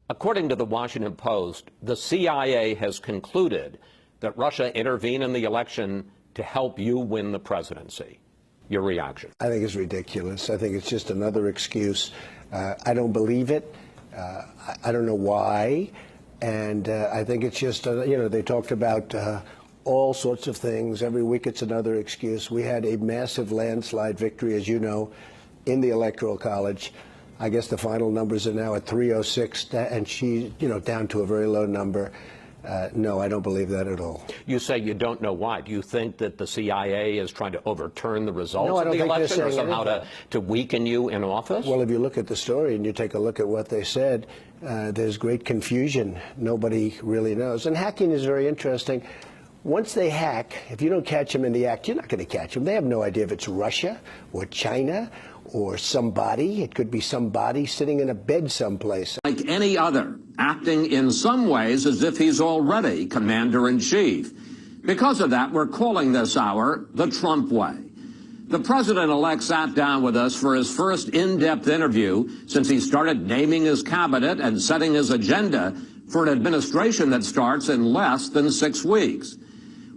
According to the Washington Post, the CIA has concluded that Russia intervened in the election to help you win the presidency. Your reaction? I think it's ridiculous. I think it's just another excuse. I don't believe it. I don't know why. And I think it's just, they talked about all sorts of things. Every week it's another excuse. We had a massive landslide victory, as you know, in the Electoral College. I guess the final numbers are now at 306, and she, down to a very low number. No, I don't believe that at all. You say you don't know why. Do you think that the CIA is trying to overturn the results of the election or somehow to weaken you in office? Well, if you look at the story and you take a look at what they said, there's great confusion. Nobody really knows. And hacking is very interesting. Once they hack, if you don't catch them in the act, you're not going to catch them. They have no idea if it's Russia or China or somebody. It could be somebody sitting in a bed someplace. Like any other, acting in some ways as if he's already commander-in-chief. Because of that, we're calling this hour the Trump way. The president-elect sat down with us for his first in-depth interview since he started naming his cabinet and setting his agenda for an administration that starts in less than 6 weeks.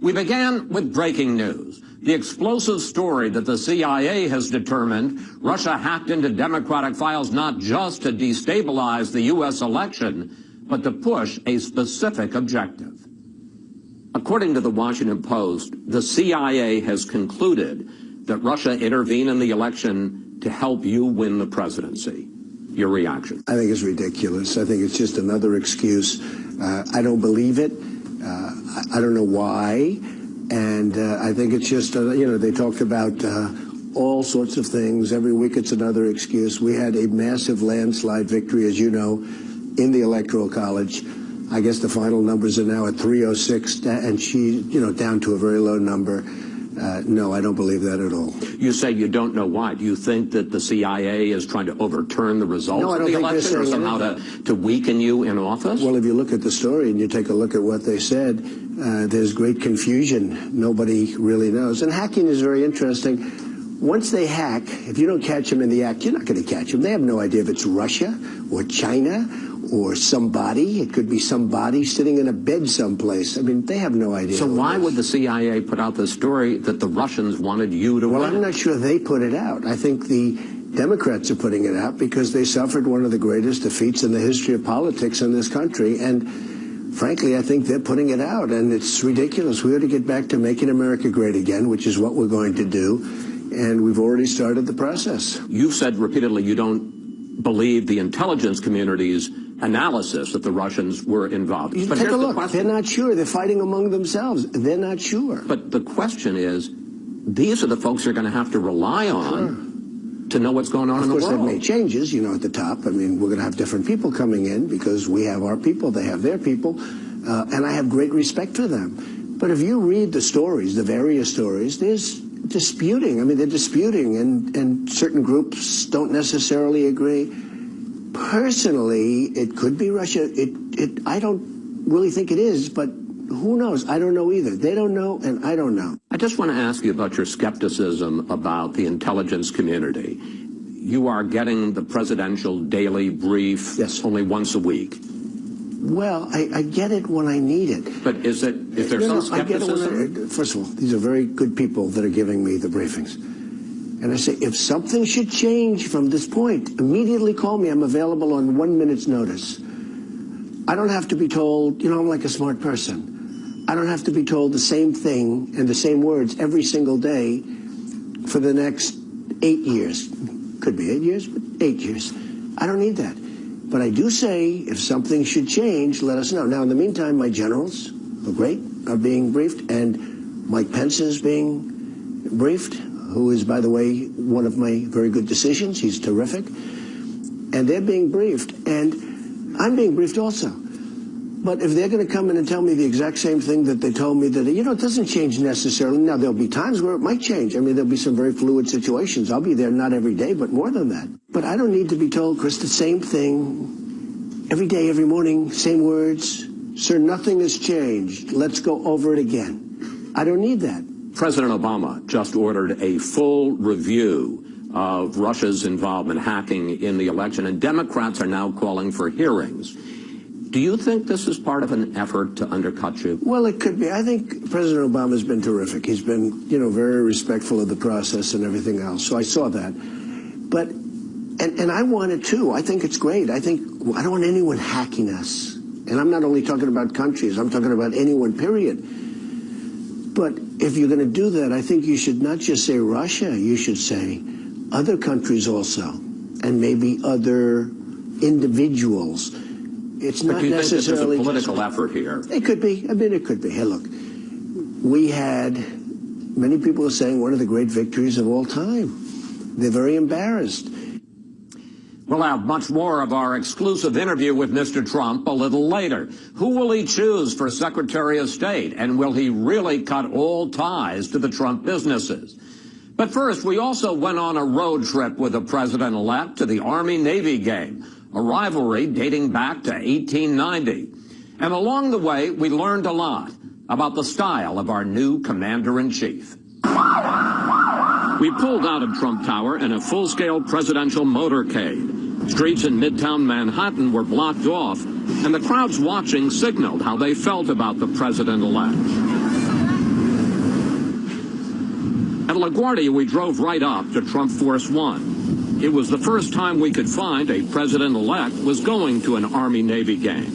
We began with breaking news, the explosive story that the CIA has determined Russia hacked into Democratic files not just to destabilize the U.S. election, but to push a specific objective. According to the Washington Post, the CIA has concluded that Russia intervened in the election to help you win the presidency. Your reaction? I think it's ridiculous. I think it's just another excuse. I don't believe it. I don't know why. And I think it's just, they talked about all sorts of things. Every week it's another excuse. We had a massive landslide victory, as you know, in the Electoral College. I guess the final numbers are now at 306, and she, down to a very low number. No, I don't believe that at all. You say you don't know why. Do you think that the CIA is trying to overturn the results of the election or somehow to weaken you in office? Well, if you look at the story and you take a look at what they said, there's great confusion. Nobody really knows. And hacking is very interesting. Once they hack, if you don't catch them in the act, you're not going to catch them. They have no idea if it's Russia or China or somebody. It could be somebody sitting in a bed someplace. I mean, they have no idea. So why would the CIA put out the story that the Russians wanted you to win? Well, I'm not sure they put it out. I think the Democrats are putting it out because they suffered one of the greatest defeats in the history of politics in this country. And frankly, I think they're putting it out. And it's ridiculous. We ought to get back to making America great again, which is what we're going to do. And we've already started the process. You've said repeatedly you don't believe the intelligence community's analysis that the Russians were involved. But take a look. They're not sure. They're fighting among themselves. They're not sure. But the question is, these are the folks you're going to have to rely on to know what's going on in the world. Of course, they've made changes, at the top. I mean, we're going to have different people coming in because we have our people, they have their people, and I have great respect for them. But if you read the stories, the various stories, there's disputing. I mean, they're disputing, and certain groups don't necessarily agree. Personally, it could be Russia. I don't really think it is, but who knows? I don't know either. They don't know, and I don't know. I just want to ask you about your skepticism about the intelligence community. You are getting the presidential daily brief only once a week. Well, I get it when I need it. But is there some skepticism? First of all, these are very good people that are giving me the briefings. And I say, if something should change from this point, immediately call me. I'm available on 1 minute's notice. I don't have to be told, I'm like a smart person. I don't have to be told the same thing and the same words every single day for the next 8 years. Could be 8 years, but 8 years. I don't need that. But I do say, if something should change, let us know. Now, in the meantime, my generals are being briefed, and Mike Pence is being briefed, who is, by the way, one of my very good decisions. He's terrific. And they're being briefed, and I'm being briefed also. But if they're going to come in and tell me the exact same thing that they told me that, it doesn't change necessarily. Now, there'll be times where it might change. I mean, there'll be some very fluid situations. I'll be there not every day, but more than that. But I don't need to be told, Chris, the same thing every day, every morning, same words. Sir, nothing has changed. Let's go over it again. I don't need that. President Obama just ordered a full review of Russia's involvement hacking in the election, and Democrats are now calling for hearings. Do you think this is part of an effort to undercut you? Well, it could be. I think President Obama's been terrific. He's been, very respectful of the process and everything else. So I saw that. But, and I want it too. I think it's great. I don't want anyone hacking us. And I'm not only talking about countries. I'm talking about anyone, period. But if you're going to do that, I think you should not just say Russia. You should say other countries also, and maybe other individuals. It's not necessarily. But do you think this is a political effort here? It could be. I mean, it could be. Hey, look, we had many people are saying one of the great victories of all time. They're very embarrassed. We'll have much more of our exclusive interview with Mr. Trump a little later. Who will he choose for Secretary of State? And will he really cut all ties to the Trump businesses? But first, we also went on a road trip with the president-elect to the Army-Navy game, a rivalry dating back to 1890. And along the way, we learned a lot about the style of our new commander-in-chief. We pulled out of Trump Tower in a full-scale presidential motorcade. Streets in Midtown Manhattan were blocked off, and the crowds watching signaled how they felt about the president-elect. At LaGuardia, we drove right up to Trump Force One. It was the first time we could find a president-elect was going to an Army-Navy game.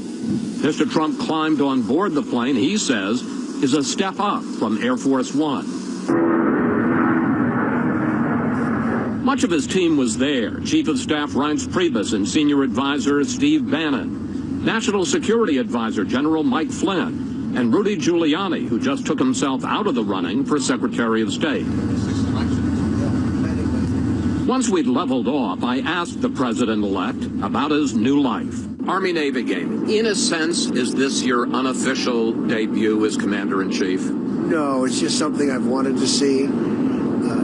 Mr. Trump climbed on board the plane he says is a step up from Air Force One. Much of his team was there. Chief of Staff Reince Priebus and Senior Advisor Steve Bannon, National Security Advisor General Mike Flynn, and Rudy Giuliani, who just took himself out of the running for Secretary of State. Once we'd leveled off, I asked the president-elect about his new life. Army-Navy game. In a sense, is this your unofficial debut as Commander-in-Chief? No, it's just something I've wanted to see.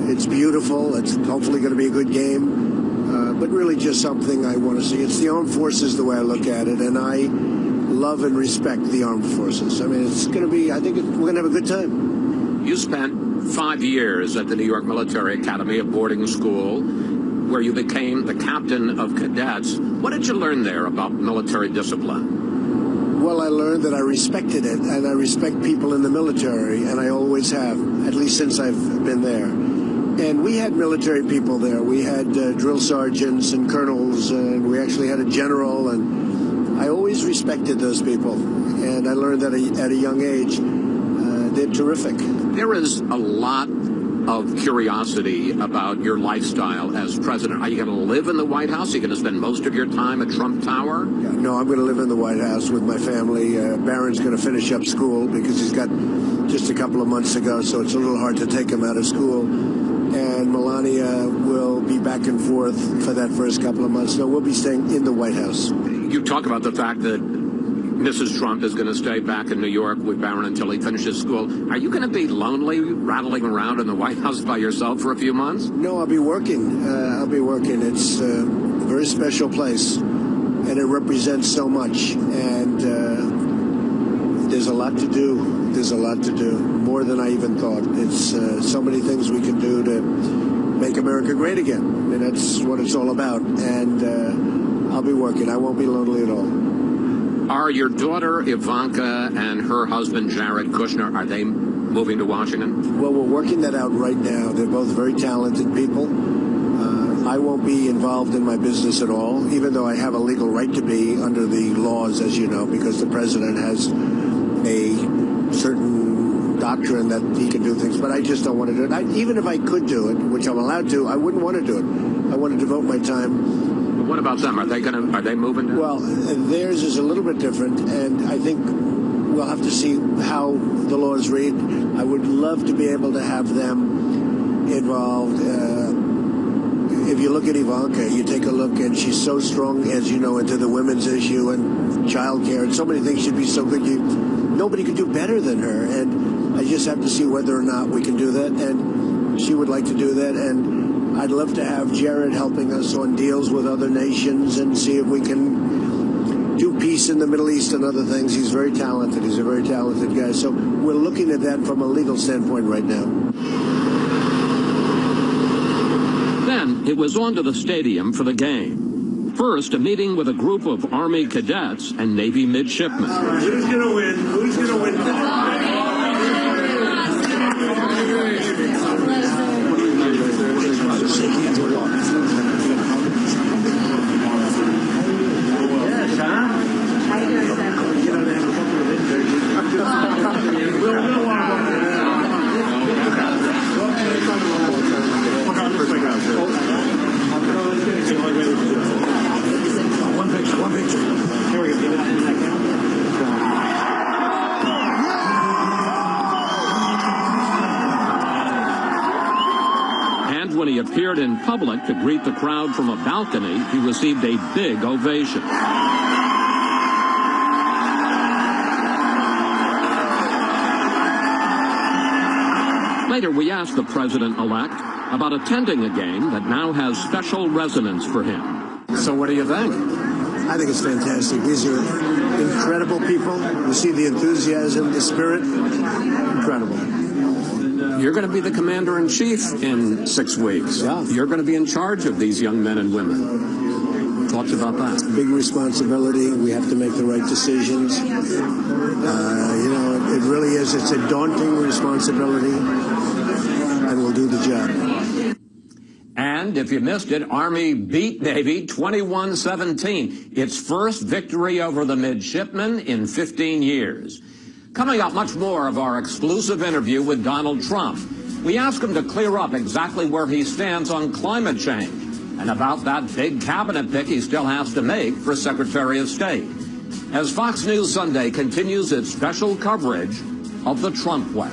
It's beautiful. It's hopefully going to be a good game, but really just something I want to see. It's the armed forces the way I look at it, and I love and respect the armed forces. I mean, it's going to be, I think we're going to have a good time. You spent 5 years at the New York Military Academy, a boarding school, where you became the captain of cadets. What did you learn there about military discipline? Well, I learned that I respected it, and I respect people in the military, and I always have, at least since I've been there. And we had military people there. We had drill sergeants and colonels, and we actually had a general, and I always respected those people. And I learned that at a young age, they're terrific. There is a lot of curiosity about your lifestyle as president. Are you going to live in the White House? Are you going to spend most of your time at Trump Tower? Yeah, no, I'm going to live in the White House with my family. Barron's going to finish up school because he's got just a couple of months to go, so it's a little hard to take him out of school. And Melania will be back and forth for that first couple of months. So we'll be staying in the White House. You talk about the fact that Mrs. Trump is going to stay back in New York with Barron until he finishes school. Are you going to be lonely rattling around in the White House by yourself for a few months? No, I'll be working. It's a very special place, and it represents so much. And there's a lot to do. There's a lot to do, more than I even thought. It's so many things we can do to make America great again. I mean, that's what it's all about. And I'll be working. I won't be lonely at all. Are your daughter Ivanka and her husband Jared Kushner, are they moving to Washington? Well, we're working that out right now. They're both very talented people. I won't be involved in my business at all, even though I have a legal right to be under the laws, as you know, because the president has a certain doctrine that he can do things, but I just don't want to do it. Even if I could do it, which I'm allowed to, I wouldn't want to do it. I want to devote my time. But what about them? Are they moving to? Well, theirs is a little bit different, and I think we'll have to see how the laws read. I would love to be able to have them involved. If you look at Ivanka, you take a look, and she's so strong, as you know, into the women's issue and child care, and so many things should be so good. Nobody could do better than her, and I just have to see whether or not we can do that, and she would like to do that, and I'd love to have Jared helping us on deals with other nations and see if we can do peace in the Middle East and other things. He's very talented. He's a very talented guy, so we're looking at that from a legal standpoint right now. Then it was on to the stadium for the game. First, a meeting with a group of Army cadets and Navy midshipmen. Who's going to win? Who's going to win? One picture. Here we go. And when he appeared in public to greet the crowd from a balcony, he received a big ovation. Later, we asked the president-elect about attending a game that now has special resonance for him. So what do you think? I think it's fantastic. These are incredible people. You see the enthusiasm, the spirit. Incredible. You're going to be the commander-in-chief in 6 weeks. Yeah. You're going to be in charge of these young men and women. Thoughts about that? Big responsibility. We have to make the right decisions. It really is. It's a daunting responsibility, and we'll do the job. And if you missed it, Army beat Navy 21-17. Its first victory over the midshipmen in 15 years. Coming up, much more of our exclusive interview with Donald Trump. We ask him to clear up exactly where he stands on climate change and about that big cabinet pick he still has to make for Secretary of State. As Fox News Sunday continues its special coverage of the Trump way.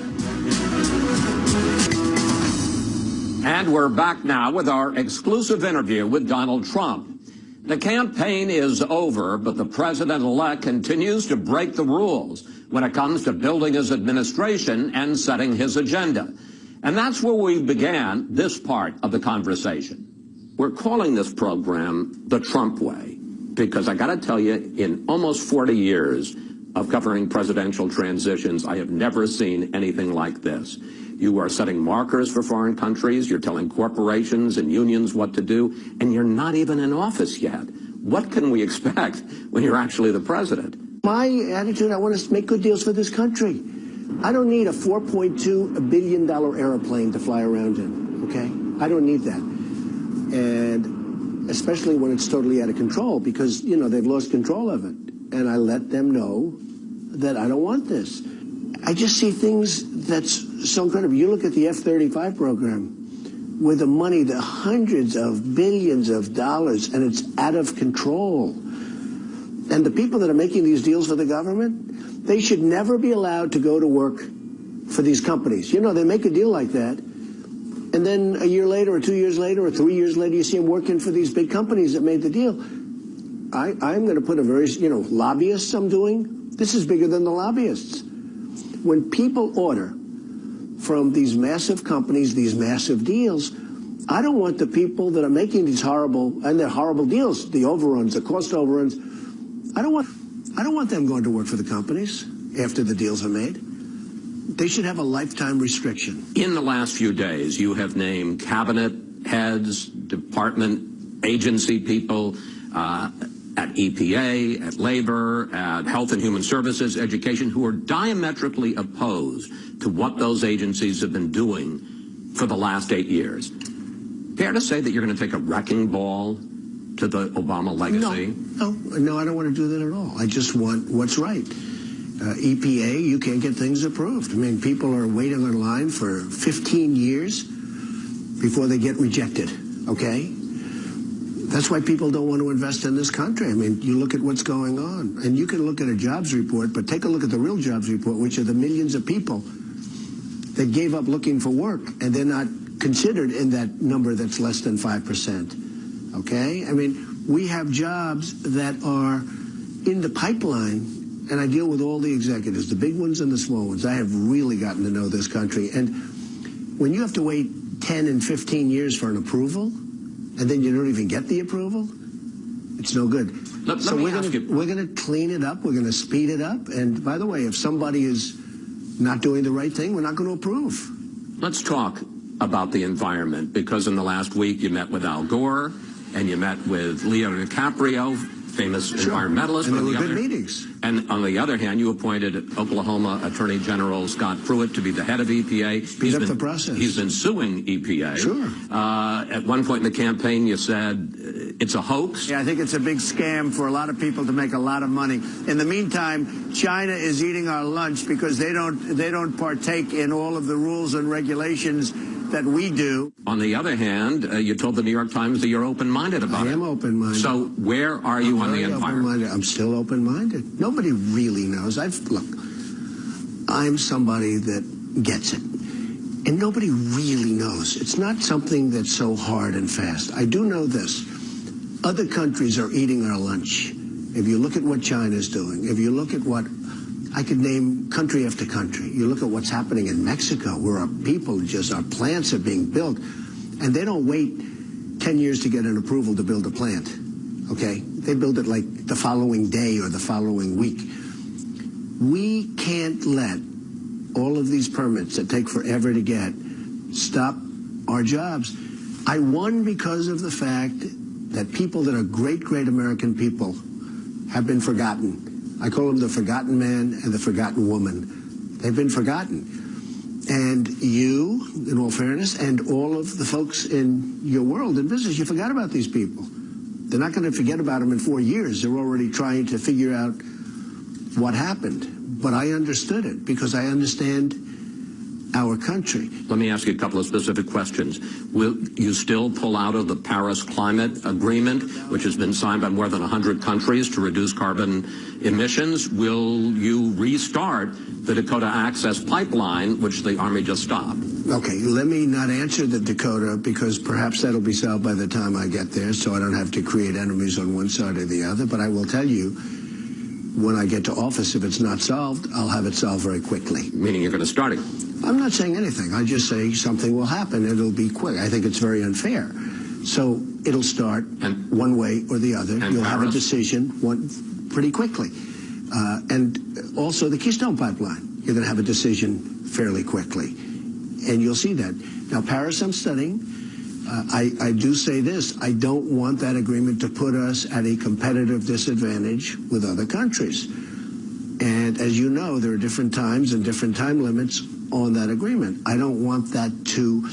And we're back now with our exclusive interview with Donald Trump. The campaign is over, but the president-elect continues to break the rules when it comes to building his administration and setting his agenda. And that's where we began this part of the conversation. We're calling this program the Trump way because I got to tell you, in almost 40 years of covering presidential transitions, I have never seen anything like this. You are setting markers for foreign countries, you're telling corporations and unions what to do, and you're not even in office yet. What can we expect when you're actually the president? My attitude, I want to make good deals for this country. I don't need a $4.2 billion airplane to fly around in, okay? I don't need that. And especially when it's totally out of control because, they've lost control of it. And I let them know that I don't want this. I just see things that's so incredible. You look at the F-35 program with the money, the hundreds of billions of dollars, and it's out of control. And the people that are making these deals for the government, they should never be allowed to go to work for these companies. They make a deal like that, and then a year later or 2 years later or 3 years later, you see them working for these big companies that made the deal. I'm going to put a very, lobbyists I'm doing. This is bigger than the lobbyists. When people order from these massive companies, these massive deals, I don't want the people that are making these horrible deals, the overruns, the cost overruns, I don't want them going to work for the companies after the deals are made. They should have a lifetime restriction. In the last few days, you have named cabinet heads, department agency people, at EPA, at Labor, at Health and Human Services, Education, who are diametrically opposed to what those agencies have been doing for the last 8 years. Fair to say that you're going to take a wrecking ball to the Obama legacy? No, I don't want to do that at all. I just want what's right. EPA, you can't get things approved. I mean, people are waiting in line for 15 years before they get rejected, okay? That's why people don't want to invest in this country. I mean, you look at what's going on, and you can look at a jobs report, but take a look at the real jobs report, which are the millions of people that gave up looking for work, and they're not considered in that number that's less than 5%, okay? I mean, we have jobs that are in the pipeline, and I deal with all the executives, the big ones and the small ones. I have really gotten to know this country, and when you have to wait 10 and 15 years for an approval, and then you don't even get the approval, it's no good. So we're going to clean it up. We're going to speed it up. And by the way, if somebody is not doing the right thing, we're not going to approve. Let's talk about the environment, because in the last week you met with Al Gore and you met with Leo DiCaprio, famous environmentalist. And there were good meetings. And on the other hand, you appointed Oklahoma Attorney General Scott Pruitt to be the head of EPA. Speed up the process. He's been suing EPA. Sure. At one point in the campaign, you said it's a hoax. Yeah, I think it's a big scam for a lot of people to make a lot of money. In the meantime, China is eating our lunch because they don't partake in all of the rules and regulations that we do. On the other hand, you told the New York Times that you're open-minded about it. I am open-minded. So where are you on the empire? I'm still open-minded. Nobody really knows. Look, I'm somebody that gets it. And nobody really knows. It's not something that's so hard and fast. I do know this. Other countries are eating our lunch. If you look at what China's doing, if you look at what I could name country after country. You look at what's happening in Mexico, where our plants are being built, and they don't wait 10 years to get an approval to build a plant, okay? They build it like the following day or the following week. We can't let all of these permits that take forever to get stop our jobs. I won because of the fact that people that are great, great American people have been forgotten. I call them the forgotten man and the forgotten woman. They've been forgotten. And you, in all fairness, and all of the folks in your world in business, you forgot about these people. They're not going to forget about them in 4 years. They're already trying to figure out what happened. But I understood it because I understand our country. Let me ask you a couple of specific questions. Will you still pull out of the Paris Climate Agreement, which has been signed by more than 100 countries to reduce carbon emissions? Will you restart the Dakota Access Pipeline, which the Army just stopped? Okay, let me not answer the Dakota because perhaps that'll be solved by the time I get there, so I don't have to create enemies on one side or the other. But I will tell you, when I get to office, if it's not solved, I'll have it solved very quickly. Meaning you're going to start it? I'm not saying anything. I just say something will happen. It'll be quick. I think it's very unfair. So it'll start one way or the other. You'll have a decision pretty quickly. And also the Keystone Pipeline. You're going to have a decision fairly quickly. And you'll see that. Now, Paris, I'm studying. I do say this. I don't want that agreement to put us at a competitive disadvantage with other countries. And as you know, there are different times and different time limits on that agreement. I don't want that to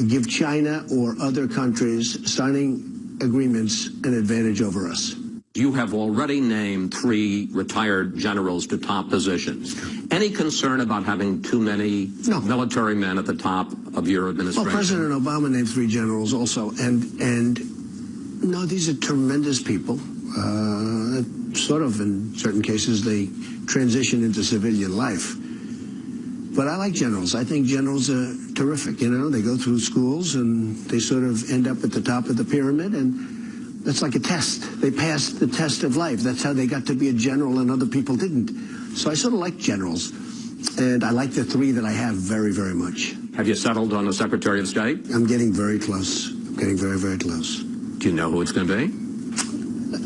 give China or other countries signing agreements an advantage over us. You have already named 3 retired generals to top positions. Any concern about having too many military men at the top of your administration? Well, President Obama named 3 generals also, and no, these are tremendous people. Sort of, in certain cases, they transition into civilian life. But I like generals. I think generals are terrific. You know, they go through schools and they sort of end up at the top of the pyramid, and that's like a test. They passed the test of life. That's how they got to be a general and other people didn't. So I sort of like generals. And I like the 3 that I have very, very much. Have you settled on a Secretary of State? I'm getting very close. I'm getting very, very close. Do you know who it's going to be?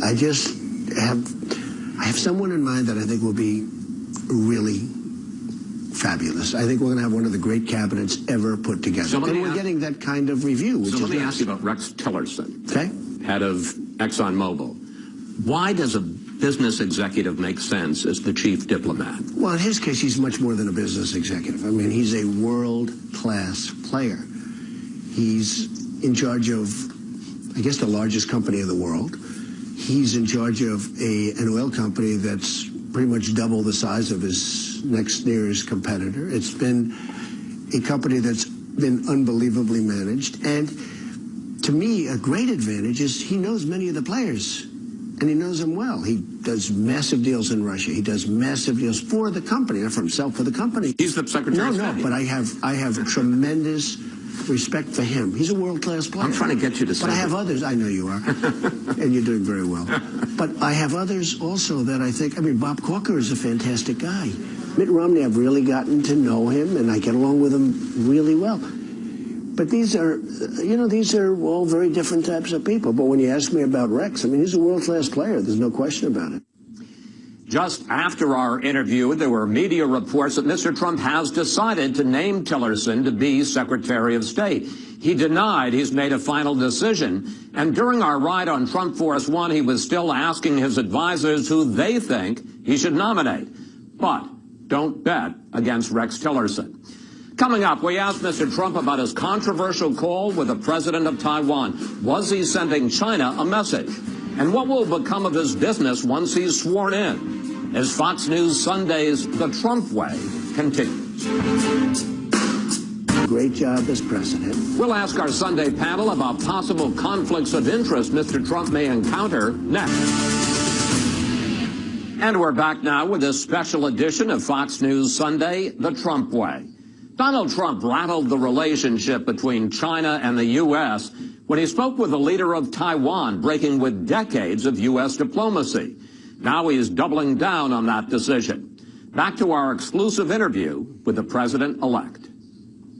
I just have someone in mind that I think will be really fabulous. I think we're going to have one of the great cabinets ever put together. And we're getting that kind of review. Which let me ask you about Rex Tillerson, okay, head of ExxonMobil. Why does a business executive make sense as the chief diplomat? Well, in his case, he's much more than a business executive. I mean, he's a world-class player. He's in charge of, I guess, the largest company in the world. He's in charge of an oil company that's pretty much double the size of his next nearest competitor. It's been a company that's been unbelievably managed. And to me, a great advantage is he knows many of the players, and he knows them well. He does massive deals in Russia. He does massive deals for the company, not for himself, for the company. He's the Secretary of State. No, but I have tremendous respect for him. He's a world-class player. I'm trying to get you to say But I have others. I know you are. And you're doing very well. But I have others also that I think, I mean, Bob Corker is a fantastic guy. Mitt Romney, I've really gotten to know him, and I get along with him really well. But these are, you know, these are all very different types of people. But when you ask me about Rex, I mean, he's a world-class player. There's no question about it. Just after our interview, there were media reports that Mr. Trump has decided to name Tillerson to be Secretary of State. He denied he's made a final decision. And during our ride on Trump Force One, he was still asking his advisors who they think he should nominate. But don't bet against Rex Tillerson. Coming up, we asked Mr. Trump about his controversial call with the president of Taiwan. Was he sending China a message? And what will become of his business once he's sworn in? As Fox News Sunday's The Trump Way continues. Great job as president. We'll ask our Sunday panel about possible conflicts of interest Mr. Trump may encounter next. And we're back now with this special edition of Fox News Sunday, The Trump Way. Donald Trump rattled the relationship between China and the U.S. when he spoke with the leader of Taiwan, breaking with decades of U.S. diplomacy. Now he is doubling down on that decision. Back to our exclusive interview with the president-elect.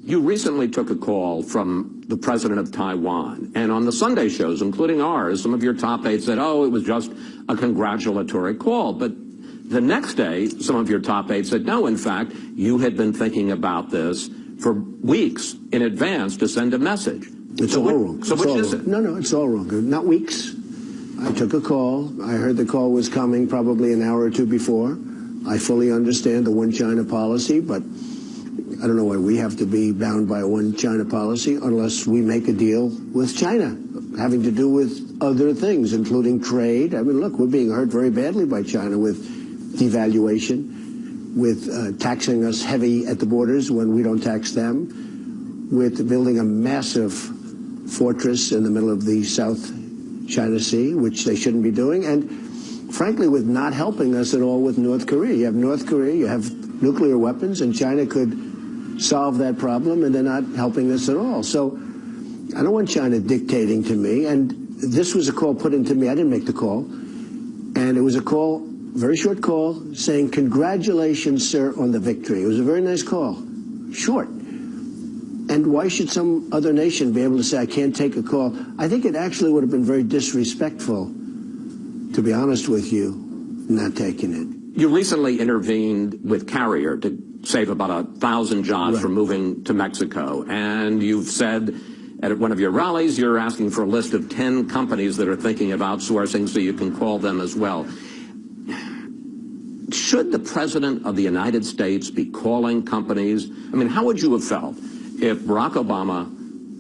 You recently took a call from the president of Taiwan, and on the Sunday shows, including ours, some of your top aides said, oh, it was just a congratulatory call. But the next day, some of your top aides said, no, in fact, you had been thinking about this for weeks in advance to send a message. It's all wrong. So which is it? No, it's all wrong. Not weeks. I took a call. I heard the call was coming probably an hour or two before. I fully understand the one China policy, but I don't know why we have to be bound by a one China policy unless we make a deal with China, having to do with other things, including trade. I mean, look, we're being hurt very badly by China with devaluation, with taxing us heavy at the borders when we don't tax them, with building a massive fortress in the middle of the South China Sea, which they shouldn't be doing, and frankly, with not helping us at all with North Korea. You have North Korea, you have nuclear weapons, and China could solve that problem, and they're not helping us at all. So I don't want China dictating to me, and this was a call put into me. I didn't make the call, and it was a call, very short call, saying, congratulations, sir, on the victory. It was a very nice call, short. And why should some other nation be able to say, I can't take a call? I think it actually would have been very disrespectful, to be honest with you, not taking it. You recently intervened with Carrier to save about 1,000 jobs from moving to Mexico. And you've said at one of your rallies, you're asking for a list of 10 companies that are thinking of outsourcing so you can call them as well. Should the President of the United States be calling companies? I mean, how would you have felt if Barack Obama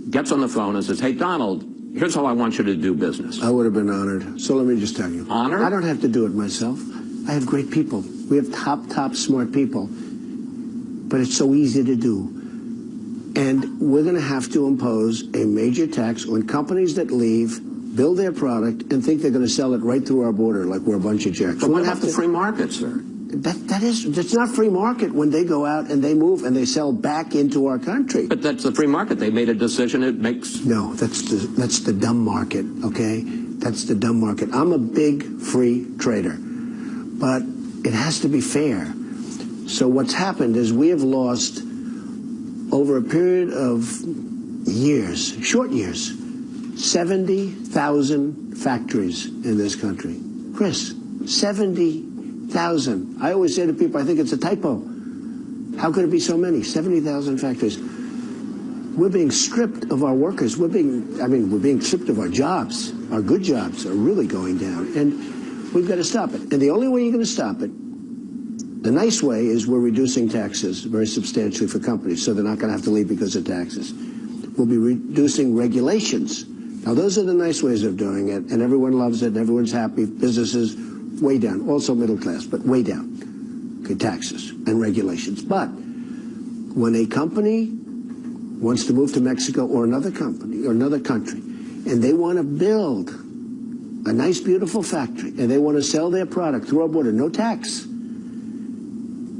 gets on the phone and says, hey, Donald, here's how I want you to do business? I would have been honored. So let me just tell you. Honored? I don't have to do it myself. I have great people. We have top smart people. But it's so easy to do. And we're going to have to impose a major tax on companies that leave, build their product, and think they're going to sell it right through our border like we're a bunch of jerks. But what about the free market, sir? That's not free market when they go out and they move and they sell back into our country. But that's the free market. They made a decision. It makes... No, that's the dumb market, okay? That's the dumb market. I'm a big free trader, but it has to be fair. So what's happened is we have lost, over a period of years, short years, 70,000 factories in this country. Chris, 70,000. I always say to people, I think it's a typo. How could it be so many? 70,000 factories. We're being stripped of our workers. We're being stripped of our jobs. Our good jobs are really going down. And we've got to stop it. And the only way you're going to stop it, the nice way, is we're reducing taxes very substantially for companies, so they're not going to have to leave because of taxes. We'll be reducing regulations. Now, those are the nice ways of doing it, and everyone loves it, and everyone's happy. Businesses, way down. Also middle class, but way down. Okay, taxes and regulations. But when a company wants to move to Mexico or another company or another country, and they want to build a nice, beautiful factory, and they want to sell their product through our border, no tax.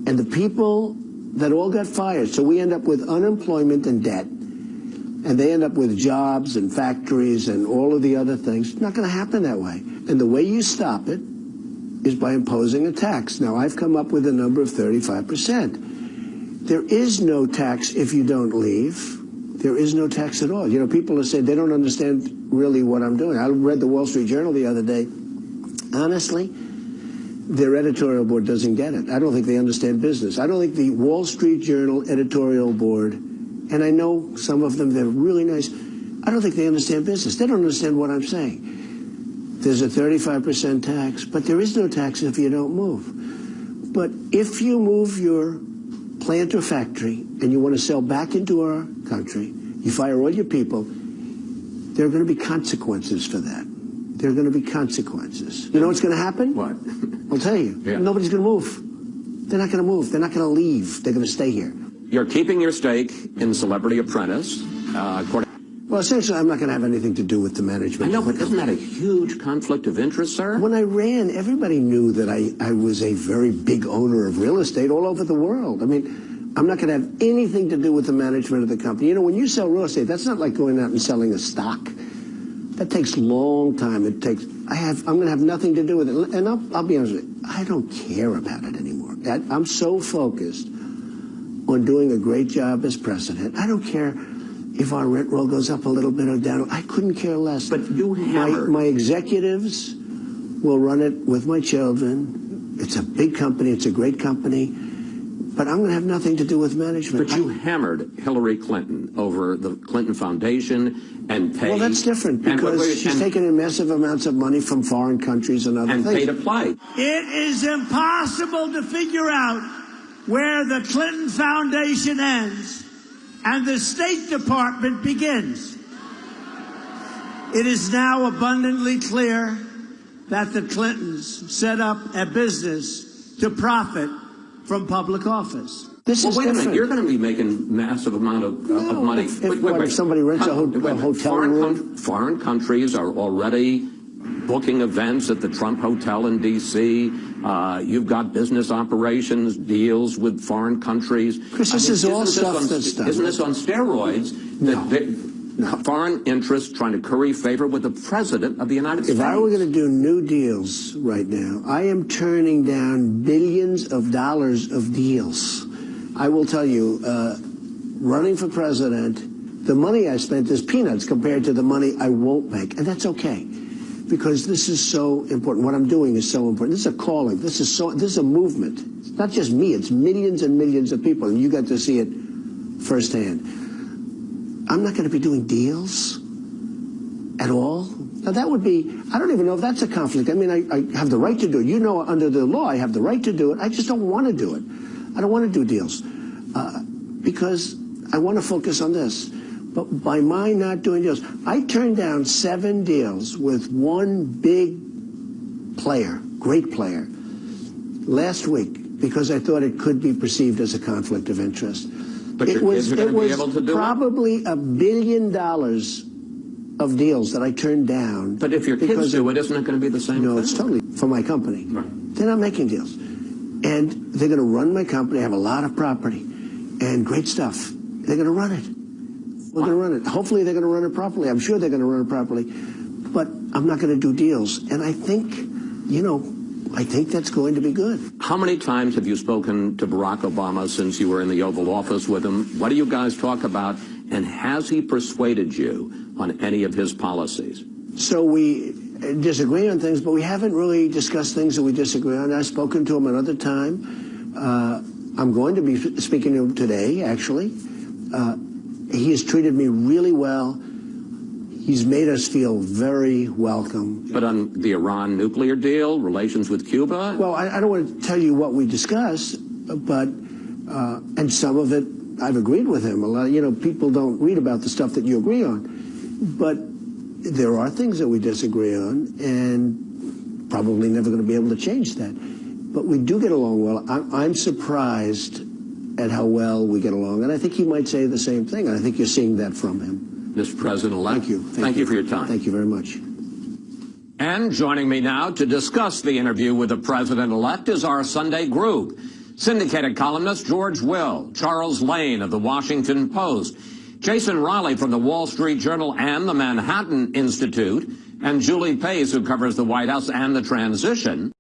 And the people that all got fired, so we end up with unemployment and debt, and they end up with jobs and factories and all of the other things. It's not going to happen that way. And the way you stop it is by imposing a tax. Now, I've come up with a number of 35%. There is no tax if you don't leave. There is no tax at all. You know, people are saying they don't understand really what I'm doing. I read the Wall Street Journal the other day. Honestly, their editorial board doesn't get it. I don't think they understand business. I don't think the Wall Street Journal editorial board And I know some of them, they're really nice. I don't think they understand business. They don't understand what I'm saying. There's a 35% tax, but there is no tax if you don't move. But if you move your plant or factory and you want to sell back into our country, you fire all your people, there are going to be consequences for that. There are going to be consequences. You know what's going to happen? What? I'll tell you. Yeah. Nobody's going to move. They're not going to move. They're not going to leave. They're going to stay here. You're keeping your stake in Celebrity Apprentice, according. Well, essentially, I'm not going to have anything to do with the management. I know, but isn't that a huge conflict of interest, sir? When I ran, everybody knew that I was a very big owner of real estate all over the world. I mean, I'm not going to have anything to do with the management of the company. You know, when you sell real estate, that's not like going out and selling a stock. That takes a long time. I'm going to have nothing to do with it. And I'll be honest with you, I don't care about it anymore. I'm so focused on doing a great job as president. I don't care if our rent roll goes up a little bit or down. I couldn't care less. But you hammered. My executives will run it with my children. It's a big company. It's a great company. But I'm going to have nothing to do with management. But you hammered Hillary Clinton over the Clinton Foundation and paid. Well, that's different because she's taken in massive amounts of money from foreign countries and other things. And paid a plight. It is impossible to figure out where the Clinton Foundation ends and the State Department begins. It is now abundantly clear that the Clintons set up a business to profit from public office. This is wait a different. minute. You're going to be making massive amount of money. If somebody rents a hotel room? Foreign countries are already booking events at the Trump Hotel in D.C. You've got business operations, deals with foreign countries. Chris, this is all stuff that's done. Isn't this on steroids? No. Foreign interests trying to curry favor with the President of the United States. If I were going to do new deals right now, I am turning down billions of dollars of deals. I will tell you, running for president, the money I spent is peanuts compared to the money I won't make. And that's okay, because this is so important. What I'm doing is so important. This is a calling. This is a movement. It's not just me. It's millions and millions of people, and you got to see it firsthand. I'm not going to be doing deals at all. Now, that would be, I don't even know if that's a conflict. I mean, I have the right to do it. You know, under the law, I have the right to do it. I just don't want to do it. I don't want to do deals because I want to focus on this. But by my not doing deals, I turned down 7 deals with one big player, great player, last week because I thought it could be perceived as a conflict of interest. But your kids are going to be able to do it? Probably $1 billion of deals that I turned down. But if your kids do it, isn't it going to be the same thing? No, it's totally for my company. Right. They're not making deals. And they're going to run my company. I have a lot of property and great stuff. They're going to run it. We're going to run it. Hopefully they're going to run it properly. I'm sure they're going to run it properly. But I'm not going to do deals. And I think, you know, I think that's going to be good. How many times have you spoken to Barack Obama since you were in the Oval Office with him? What do you guys talk about? And has he persuaded you on any of his policies? So we disagree on things, but we haven't really discussed things that we disagree on. I've spoken to him another time. I'm going to be speaking to him today, actually. He has treated me really well. He's made us feel very welcome. But on the Iran nuclear deal, relations with Cuba? Well, I don't want to tell you what we discussed, but, and some of it I've agreed with him. A lot, you know, people don't read about the stuff that you agree on. But there are things that we disagree on, and probably never going to be able to change that. But we do get along well. I'm surprised at how well we get along, and I think he might say the same thing, and I think you're seeing that from him. Mr. President-elect, thank you. Thank you for your time. Thank you very much. And joining me now to discuss the interview with the President-elect is our Sunday group. Syndicated columnist George Will, Charles Lane of the Washington Post, Jason Riley from the Wall Street Journal and the Manhattan Institute, and Julie Pace, who covers the White House and the transition.